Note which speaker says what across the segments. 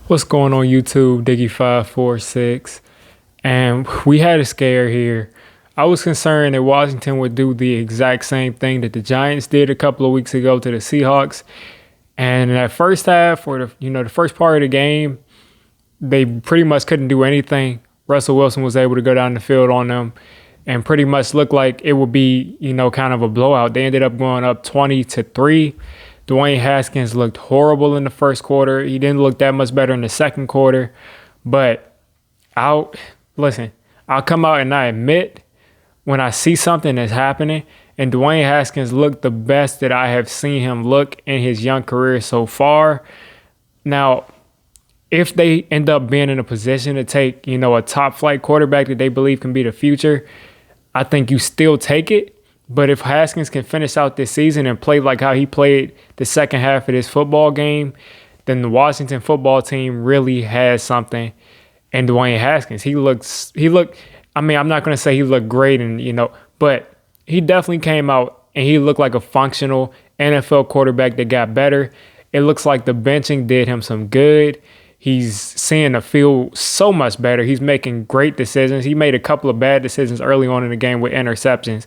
Speaker 1: What's going on YouTube? Diggy546. And we had a scare here. I was concerned that Washington would do the exact same thing that the Giants did a couple of weeks ago to the Seahawks. And in that first half, or the first part of the game, they pretty much couldn't do anything. Russell Wilson was able to go down the field on them and pretty much looked like it would be, kind of a blowout. They ended up going up 20-3. Dwayne Haskins looked horrible in the first quarter. He didn't look that much better in the second quarter. But I'll come out and I admit when I see something that's happening, and Dwayne Haskins looked the best that I have seen him look in his young career so far. Now, if they end up being in a position to take, a top flight quarterback that they believe can be the future, I think you still take it. But if Haskins can finish out this season and play like how he played the second half of this football game, then the Washington football team really has something. And Dwayne Haskins, I'm not going to say he looked great but he definitely came out and he looked like a functional NFL quarterback that got better. It looks like the benching did him some good. He's seeing the field so much better. He's making great decisions. He made a couple of bad decisions early on in the game with interceptions.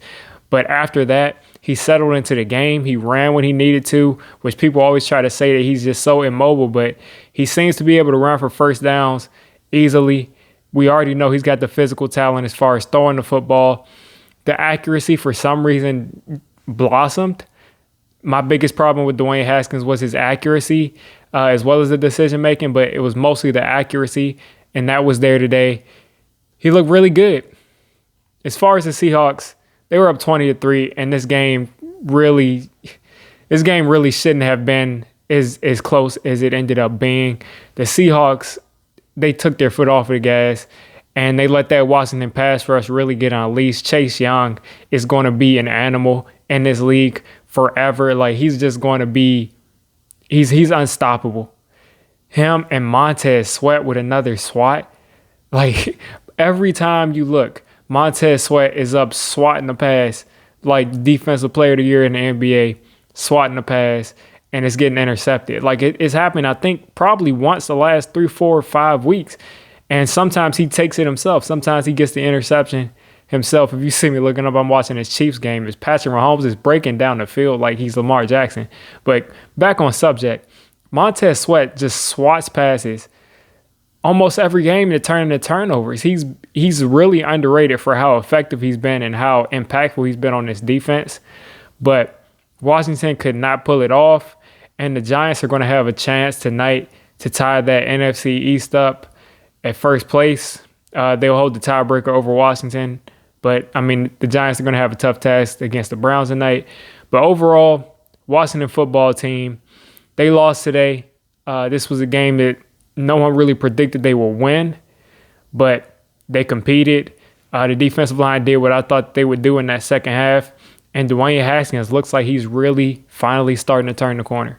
Speaker 1: But after that, he settled into the game. He ran when he needed to, which people always try to say that he's just so immobile. But he seems to be able to run for first downs easily. We already know he's got the physical talent as far as throwing the football. The accuracy, for some reason, blossomed. My biggest problem with Dwayne Haskins was his accuracy as well as the decision-making, but it was mostly the accuracy, and that was there today. He looked really good. As far as the Seahawks, they were up 20-3, and this game really shouldn't have been as close as it ended up being. The Seahawks, they took their foot off of the gas, and they let that Washington pass rush really get unleashed. Chase Young is going to be an animal in this league forever. Like, he's just going to be – he's unstoppable. Him and Montez Sweat with another swat. Like, every time you look – Montez Sweat is up swatting the pass, like defensive player of the year in the NBA, swatting the pass, and it's getting intercepted. Like, it's happened, I think, probably once the last 3, 4, 5 weeks. And sometimes he takes it himself. Sometimes he gets the interception himself. If you see me looking up, I'm watching this Chiefs game. It's Patrick Mahomes is breaking down the field like he's Lamar Jackson. But back on subject, Montez Sweat just swats passes almost every game to turn into turnovers. He's really underrated for how effective he's been and how impactful he's been on this defense. But Washington could not pull it off, and the Giants are going to have a chance tonight to tie that NFC East up at first place. They'll hold the tiebreaker over Washington. But, the Giants are going to have a tough task against the Browns tonight. But overall, Washington football team, they lost today. This was a game that no one really predicted they will win, but they competed. The defensive line did what I thought they would do in that second half, and Dwayne Haskins looks like he's really finally starting to turn the corner.